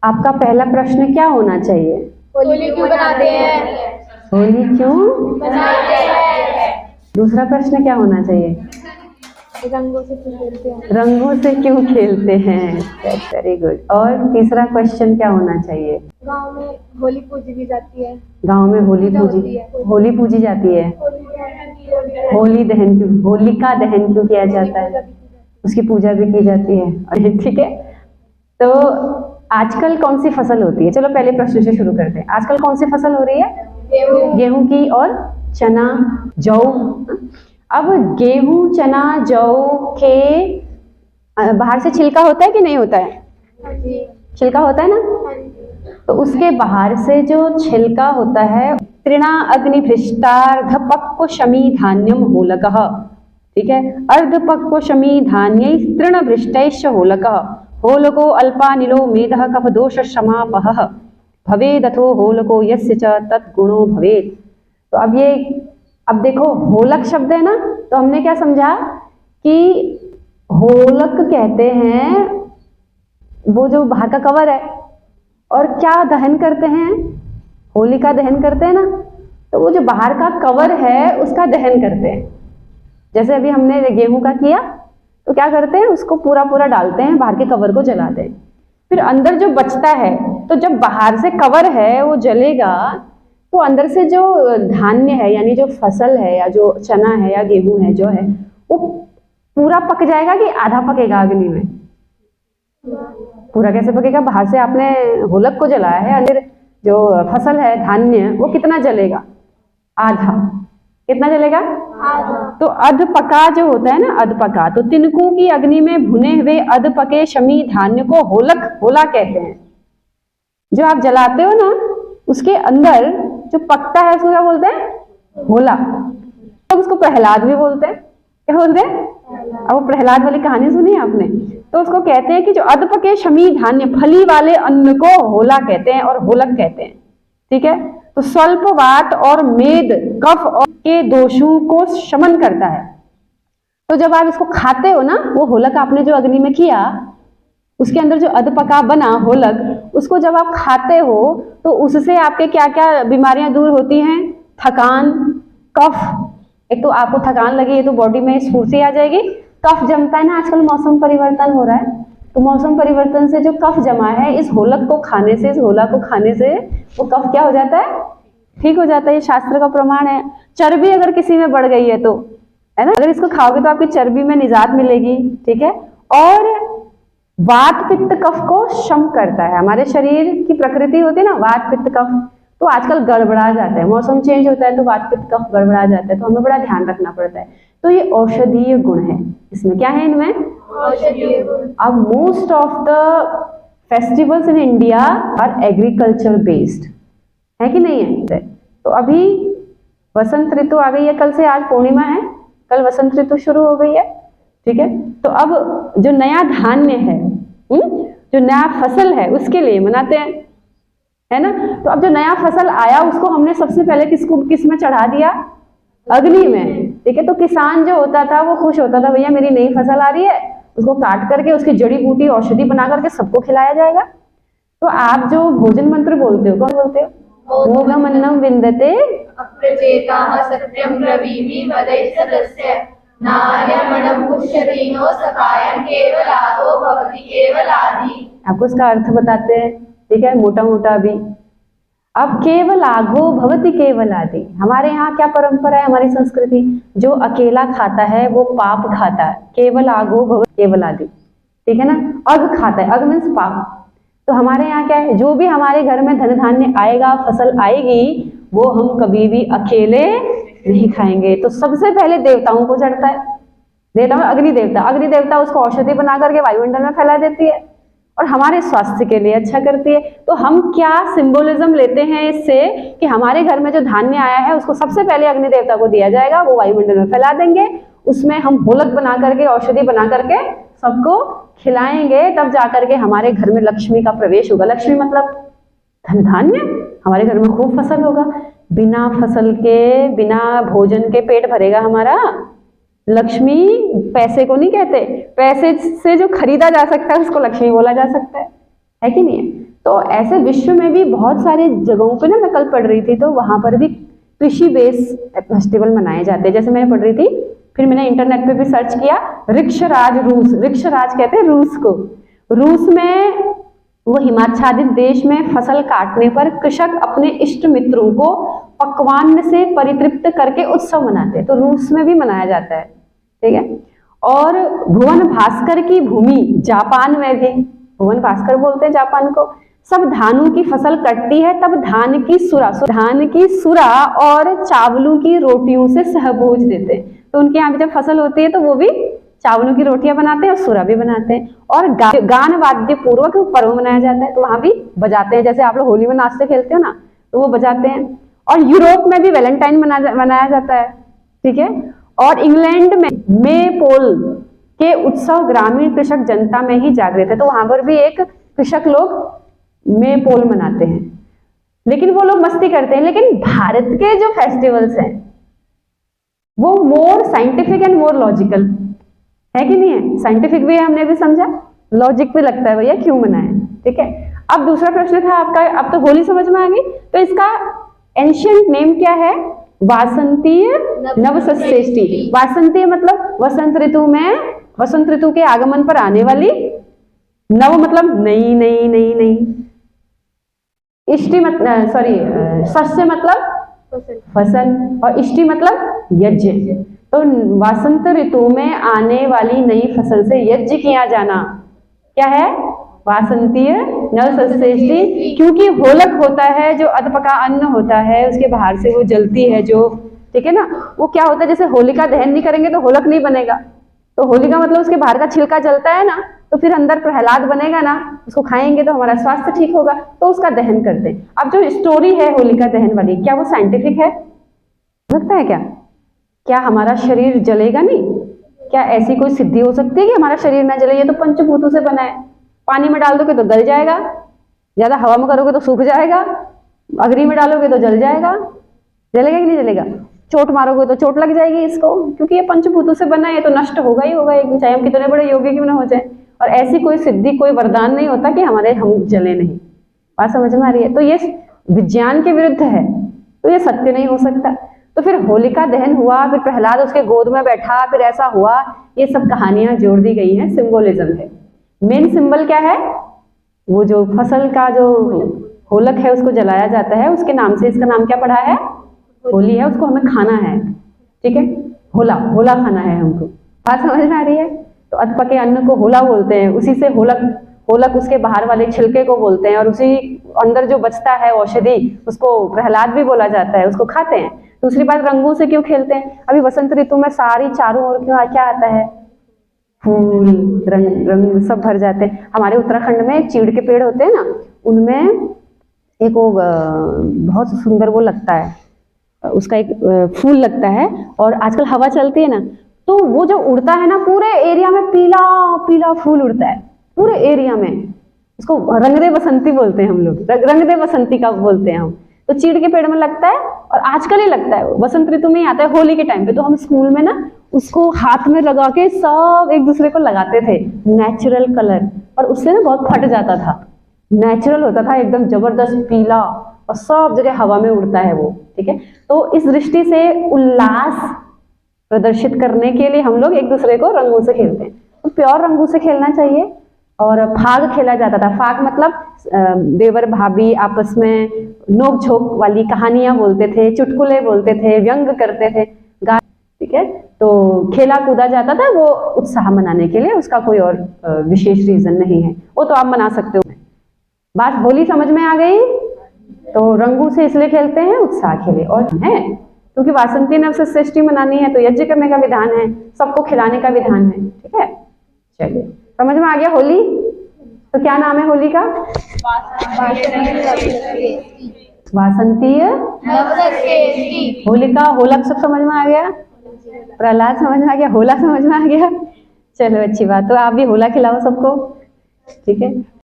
आपका पहला प्रश्न क्या होना चाहिए? होली क्यों बनाते हैं? होली क्यों बनाते हैं? दूसरा प्रश्न क्या होना चाहिए? रंगों से क्यों खेलते हैं? रंगों से क्यों खेलते हैं? Very good. और तीसरा क्वेश्चन क्या होना चाहिए? गांव में होली पूजी भी जाती है। गांव में होली पूजा होती है। होली पूजी जाती है। होली दहन क्यों, होलिका दहन क्यों किया जाता है? उसकी पूजा भी की जाती है। ठीक है, तो आजकल कौन सी फसल होती है? चलो पहले प्रश्न से शुरू करते हैं। आजकल कौन सी फसल हो रही है? गेहूं की और चना, जौ। अब गेहूं, चना, जौ के बाहर से छिलका होता है कि नहीं होता है? छिलका होता है ना, तो उसके बाहर से जो छिलका होता है, तृणा अग्निभृष्टार्धपक्वशमी धान्यम होलकः। ठीक है, अर्धपक्वशमी धान्यै तृणभृष्टैश्च होलकः। होलको अल्पानिलो मेधः कफदोष शमापहः भवेदथो होलको यस्य च तद्गुणो भवेत्। तो अब देखो, होलक शब्द है ना, तो हमने क्या समझा कि होलक कहते हैं वो जो बाहर का कवर है, और क्या दहन करते हैं? होली का दहन करते हैं ना, तो वो जो बाहर का कवर है उसका दहन करते हैं। जैसे अभी हमने गेहूं का किया, तो क्या करते हैं, उसको पूरा पूरा डालते हैं, बाहर के कवर को जलाते हैं। फिर अंदर जो बचता है, तो जब बाहर से कवर है वो जलेगा, तो अंदर से जो धान्य है, यानी जो फसल है या जो चना है या गेहूं है जो है, वो पूरा पक जाएगा कि आधा पकेगा अग्नि में? पूरा कैसे पकेगा? बाहर से आपने होलक को जलाया है, अंदर जो फसल है, धान्य, वो कितना जलेगा? आधा। कितना जलेगा? आधा। तो अध पका जो होता है ना, अध पका, तो तिनकों की अग्नि में भुने हुए अध पके शमी धान्य को होला कहते हैं। जो आप जलाते हो ना, उसके अंदर जो पकता है उसको क्या बोलते हैं? होला। तो उसको प्रहलाद भी बोलते हैं। क्या बोलते हैं? अब वो प्रहलाद वाली कहानी सुनी है आपने? तो उसको कहते हैं कि जो अधपके शमी धान्य, फली वाले अन्न को होला कहते हैं और होलक कहते हैं। ठीक है, तो स्वल्प वात और मेद, कफ और के दोषों को शमन करता है। तो जब आप इसको खाते हो ना, वो होलक आपने जो अग्नि में किया, उसके अंदर जो अधपका बना होलक, उसको जब आप खाते हो तो उससे आपके क्या क्या बीमारियां दूर होती हैं? थकान, कफ। एक तो आपको थकान लगी है तो बॉडी में स्फूर्ति आ जाएगी। कफ जमता है ना, आजकल मौसम परिवर्तन हो रहा है, तो मौसम परिवर्तन से जो कफ जमा है, इस होलक को खाने से, इस होला को खाने से वो कफ क्या हो जाता है? ठीक हो जाता है। ये शास्त्र का प्रमाण है। चर्बी अगर किसी में बढ़ गई है तो, है ना, अगर इसको खाओगे तो आपकी चर्बी में निजात मिलेगी। ठीक है, और वात पित्त कफ को शम करता है। हमारे शरीर की प्रकृति होती है ना, वात पित्त कफ, तो आजकल गड़बड़ा जाता है, मौसम चेंज होता है तो वात पित्त कफ गड़बड़ा जाता है, तो हमें बड़ा ध्यान रखना पड़ता है। तो ये औषधीय गुण है इसमें। क्या है इनमें? औषधीय गुण। अब most of the festivals in India are agriculture based, है कि नहीं है? तो अभी वसंत ऋतु आ गई है, कल से, आज पूर्णिमा है, कल वसंत ऋतु शुरू हो गई है। ठीक है, तो अब जो नया धान्य है, जो नया फसल है, उसके लिए मनाते हैं, है ना। तो अब जो नया फसल आया उसको हमने सबसे पहले किस में चढ़ा दिया? अग्नि में। ठीक है, तो किसान जो होता था वो खुश होता था, भैया मेरी नई फसल आ रही है, उसको काट करके उसकी जड़ी बूटी औषधि बना करके सबको खिलाया जाएगा। तो आप जो भोजन मंत्र बोलते हो, कौन बोलते हो? भोगमन्नम विंदते अप्रचेताः सत्यं ब्रवीमि वदैः सदस्य नार्यमणं पुष्यतीनो सकायं केवलादो भवति केवलादि। आपको इसका अर्थ बताते हैं। ठीक है, मोटा मोटा अभी। अब केवलाघो भवति केवलादि, हमारे यहाँ क्या परंपरा है, हमारी संस्कृति, जो अकेला खाता है वो पाप खाता है। केवलाघो भवति केवलादि, ठीक है ना। अघ खाता है, अघ मीन्स पाप। तो हमारे यहाँ क्या है, जो भी हमारे घर में धन धान्य आएगा, फसल आएगी, वो हम कभी भी अकेले नहीं खाएंगे। तो सबसे पहले देवताओं को चढ़ता है। देवता में अग्नि देवता, अग्नि देवता उसको औषधि बना करके वायुमंडल में फैला देती है और हमारे स्वास्थ्य के लिए अच्छा करती है। तो हम क्या सिंबोलिज्म लेते हैं इससे, कि हमारे घर में जो धान्य आया है उसको सबसे पहले अग्नि देवता को दिया जाएगा, वो वायुमंडल में फैला देंगे, उसमें हम होलक बना करके, औषधि बना करके सबको खिलाएंगे, तब जाकर के हमारे घर में लक्ष्मी का प्रवेश होगा। लक्ष्मी मतलब धन धान्य, हमारे घर में खूब फसल होगा। बिना फसल के, बिना भोजन के पेट भरेगा हमारा? लक्ष्मी पैसे को नहीं कहते, पैसे से जो खरीदा जा सकता है उसको लक्ष्मी बोला जा सकता है कि नहीं है? तो ऐसे विश्व में भी बहुत सारे जगहों पे ना, मैं कल पढ़ रही थी तो वहां पर भी कृषि बेस फेस्टिवल मनाए जाते हैं। जैसे मैंने पढ़ रही थी, फिर मैंने इंटरनेट पे भी सर्च किया, ऋक्षराज रूस, ऋक्षराज कहते हैं रूस को। रूस में वो हिमाच्छादित देश में फसल काटने पर कृषक अपने इष्ट मित्रों को पकवान से परितृप्त करके उत्सव मनाते हैं। तो रूस में भी मनाया जाता है, ठीक है। और भुवन भास्कर की भूमि जापान में भी, भुवन भास्कर बोलते हैं जापान को, सब धानों की फसल कटती है तब धान की सुरा और चावलों की रोटियों से सहभोज देते हैं। तो उनके यहाँ भी जब फसल होती है तो वो भी चावलों की रोटियां बनाते हैं और सुरा भी बनाते हैं। और गान वाद्य पूर्वक पर्व मनाया जाता है, तो वहां भी बजाते हैं। जैसे आप लोग होली में नाचते खेलते हो ना, तो वो बजाते हैं। और यूरोप में भी वैलेंटाइन मनाया जाता है, ठीक है। और इंग्लैंड में मे पोल के उत्सव ग्रामीण कृषक जनता में ही जागृत है, तो वहां पर भी एक कृषक लोग मे पोल मनाते हैं, लेकिन वो लोग मस्ती करते हैं। लेकिन भारत के जो फेस्टिवल्स हैं वो more scientific and more logical है कि नहीं है? साइंटिफिक भी है, हमने भी समझा, लॉजिक भी लगता है भैया क्यों मनाए, ठीक है। अब दूसरा प्रश्न था आपका, अब तो होली समझ में आ गई, तो इसका एंशिएंट नेम क्या है? वासंतीय नवसस्येष्टि। वासंतीय मतलब वसंत ऋतु में, वसंत ऋतु के आगमन पर आने वाली, नव मतलब नई नई नई नई, इष्टि मतलब सस्य मतलब फसल, और इष्टि मतलब यज्ञ। तो वसंत ऋतु में आने वाली नई फसल से यज्ञ किया जाना क्या है? वासंतीय नवसस्येष्टि। क्योंकि होलक होता है जो अधपका अन्न होता है, उसके बाहर से वो जलती है जो, ठीक है ना, वो क्या होता है, जैसे होलिका दहन नहीं करेंगे तो होलक नहीं बनेगा। तो होलिका मतलब उसके बाहर का छिलका जलता है ना, तो फिर अंदर प्रहलाद बनेगा ना, उसको खाएंगे तो हमारा स्वास्थ्य ठीक होगा, तो उसका दहन करते हैं। अब जो स्टोरी है होलिका दहन वाली, क्या वो साइंटिफिक है? लगता है क्या हमारा शरीर जलेगा नहीं? क्या ऐसी कोई सिद्धि हो सकती है कि हमारा शरीर ना जले? ये तो पंचभूतों से बना है। पानी में डाल दोगे तो गल जाएगा, ज्यादा हवा में करोगे तो सूख जाएगा, अग्नि में डालोगे तो जल जाएगा। जलेगा कि नहीं जलेगा? चोट मारोगे तो चोट लग जाएगी इसको, क्योंकि ये पंचभूतों से बना है, तो नष्ट होगा ही होगा एक दिन, चाहे हम कितने बड़े योगी क्यों ना हो जाए। और ऐसी कोई सिद्धि, कोई वरदान नहीं होता कि हम जले नहीं। बात समझ में आ रही है? तो ये विज्ञान के विरुद्ध है, तो ये सत्य नहीं हो सकता। तो फिर होलिका दहन हुआ, फिर प्रहलाद उसके गोद में बैठा, फिर ऐसा हुआ, ये सब कहानियां जोड़ दी गई हैं, सिंबोलिज्म है। मेन सिंबल क्या है? वो जो फसल का जो होलक है उसको जलाया जाता है, उसके नाम से इसका नाम क्या पड़ा है? होली है। उसको हमें खाना है, ठीक है, होला, होला खाना है हमको। बात समझ में आ रही है? तो अधपके अन्न को होला बोलते हैं, उसी से होलक उसके बाहर वाले छिलके को बोलते हैं, और उसी अंदर जो बचता है औषधि, उसको प्रहलाद भी बोला जाता है, उसको खाते हैं। दूसरी बात, रंगों से क्यों खेलते हैं? अभी वसंत ऋतु में सारी चारों ओर क्यों क्या आता है? फूल, रंग सब भर जाते हैं। हमारे उत्तराखंड में चीड़ के पेड़ होते हैं ना, उनमें एक वो बहुत सुंदर वो लगता है, उसका एक फूल लगता है, और आजकल हवा चलती है ना, तो वो जो उड़ता है ना, पूरे एरिया में पीला पीला फूल उड़ता है पूरे एरिया में। उसको रंग दे बसंती बोलते हैं हम लोग, रंग दे बसंती का बोलते हैं हम। तो चीड़ के पेड़ में लगता है, और आजकल ही लगता है, वसंत ऋतु में ही आता है, होली के टाइम पे। तो हम स्कूल में ना उसको हाथ में लगा के सब एक दूसरे को लगाते थे, नेचुरल कलर, और उससे ना बहुत फट जाता था, नेचुरल होता था एकदम जबरदस्त पीला, और सब जगह हवा में उड़ता है वो, ठीक है। तो इस दृष्टि से उल्लास प्रदर्शित करने के लिए हम लोग एक दूसरे को रंगों से खेलते हैं। तो प्योर रंगों से खेलना चाहिए। और फाग खेला जाता था। फाग मतलब देवर भाभी आपस में नोक झोंक वाली कहानियां बोलते थे, चुटकुले बोलते थे, व्यंग करते थे, ठीक है। तो खेला कूदा जाता था वो उत्साह मनाने के लिए, उसका कोई और विशेष रीजन नहीं है, वो तो आप मना सकते हो। बात होली समझ में आ गई? तो रंगों से इसलिए खेलते हैं उत्साह के लिए, और है क्योंकि वासंती नवसस्येष्टि मनानी है, तो यज्ञ करने का विधान है, सबको खिलाने का विधान है, ठीक है। चलिए, समझ में आ गया होली? तो क्या नाम है होली का? वासंतीय नवसस्येष्टि। होलिका, होलक सब समझ में आ गया? प्रहलाद समझ में आ गया? होला समझ में आ गया? चलो अच्छी बात। तो आप भी होला खिलाओ सबको, ठीक है।